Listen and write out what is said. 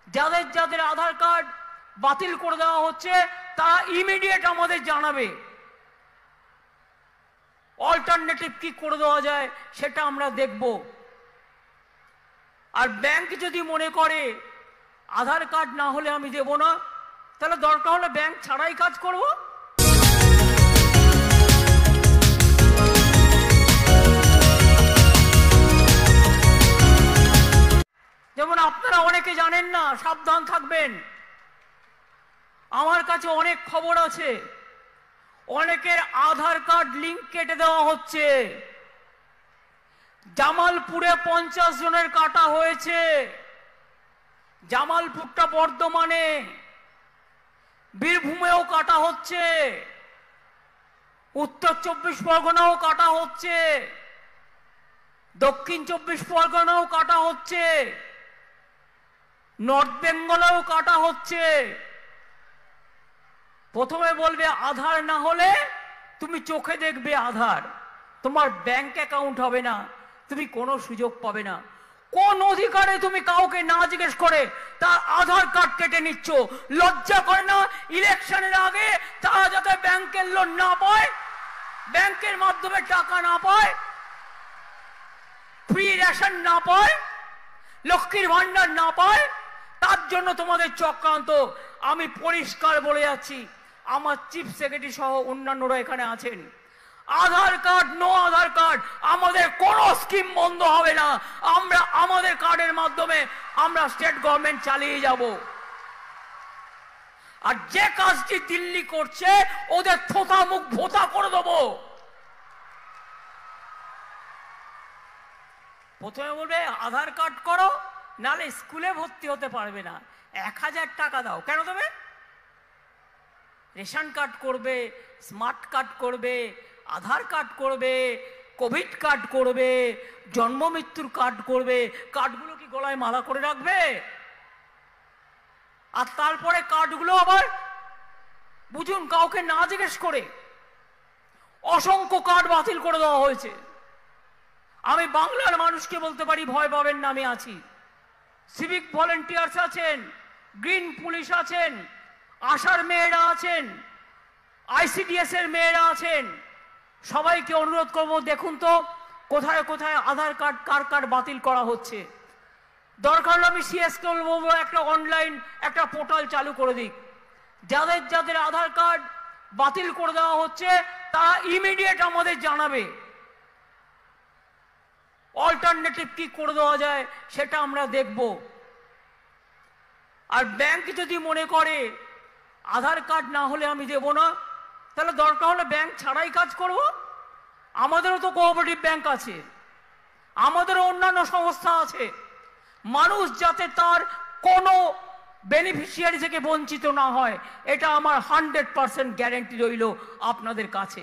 যাদের যাদের আধার কার্ড বাতিল করে দেওয়া হচ্ছে তারা ইমিডিয়েট আমাদের জানাবে, অল্টারনেটিভ কি করে দেওয়া যায় সেটা আমরা দেখব। আর ব্যাংক যদি মনে করে আধার কার্ড না হলে আমি দেব না, তাহলে দরকার হলে ব্যাংক ছাড়াই কাজ করব। যেমন আপনারা অনেকে জানেন না, সাবধান থাকবেন। আমার কাছে অনেক খবর আছে, অনেকের আধার কার্ড লিংক কেটে দেওয়া হচ্ছে। জামালপুরে 50 জনের কাটা হয়েছে, জামালপুরটা বর্ধমানে, বীরভূমেও কাটা হচ্ছে, উত্তর 24 পরগনাও কাটা হচ্ছে, দক্ষিণ 24 পরগনাও কাটা হচ্ছে, নর্থ বেঙ্গলেও কাটা হচ্ছে। প্রথমে বলবে আধার না হলে তুমি চোখে দেখবে আধার, তোমার ব্যাংক অ্যাকাউন্ট হবে না, তুমি কোনো সুযোগ পাবে না। কোন অধিকারে তুমি কাউকে না জিজ্ঞেস করে তার আধার কার্ড কেটে নিচ্ছ? লজ্জা করে না? ইলেকশনের আগে তারা যাতে ব্যাংকের লোন না পায়, ব্যাংকের মাধ্যমে টাকা না পায়, ফ্রি রেশন না পায়, লক্ষ্মীর ভান্ডার না পায়, তার জন্য তোমাদের চক্রান্ত। আমি পরিষ্কার বলে যাচ্ছি, আমার চিফ সেক্রেটারি সহ অন্যান্যরা এখানে আছেন, আধার কার্ড নো আধার কার্ড আমাদের কোনো স্কিম বন্ধ হবে না। আমরা আমাদের কার্ডের মাধ্যমে আমরা স্টেট গভর্নমেন্ট চালিয়ে যাব। আর যে কাজটি দিল্লি করছে ওদের থোতা মুখ ভোতা করে দেবো। প্রথমে বলবে আধার কার্ড করো, নালে স্কুলে ভর্তি হতে পারবে না, 1000 টাকা দাও। কেন দেবে? রেশন কার্ড করবে, স্মার্ট কার্ড করবে, আধার কার্ড করবে, কোভিড কার্ড করবে, জন্ম মৃত্যুর কার্ড করবে। কার্ডগুলো কি গলায় মালা করে রাখবে? আর তারপরে কার্ডগুলো আবার বুঝুন কাউকে না জিজ্ঞেস করে অসংখ্য কার্ড বাতিল করে দেওয়া হয়েছে। আমি বাংলার মানুষকে বলতে পারি, ভয় পাবেন না, আমি আছি। সিভিক ভলেন্টিয়ার্স আছেন, গ্রিন পুলিশ আছেন, আশার মেয়েরা আছেন, আইসিডিএস এর মেয়েরা আছেন। সবাইকে অনুরোধ করব, দেখুন তো কোথায় কোথায় আধার কার্ড কার কার বাতিল করা হচ্ছে। দরকার হলে আমি সিএসকে বলবো একটা অনলাইন একটা পোর্টাল চালু করে দিক। যাদের যাদের আধার কার্ড বাতিল করে দেওয়া হচ্ছে তারা ইমিডিয়েট আমাদের জানাবে, অল্টারনেটিভ কি করে দেওয়া যায় সেটা আমরা দেখব। আর ব্যাংক যদি মনে করে আধার কার্ড না হলে আমি দেব না, তাহলে দরকার হলে ব্যাংক ছাড়াই কাজ করব। আমাদেরও তো কোঅপারেটিভ ব্যাংক আছে, আমাদেরও অন্যান্য সংস্থা আছে। মানুষ যাতে তার কোনো বেনিফিশিয়ারি থেকে বঞ্চিত না হয়, এটা আমার 100% গ্যারান্টি রইল আপনাদের কাছে।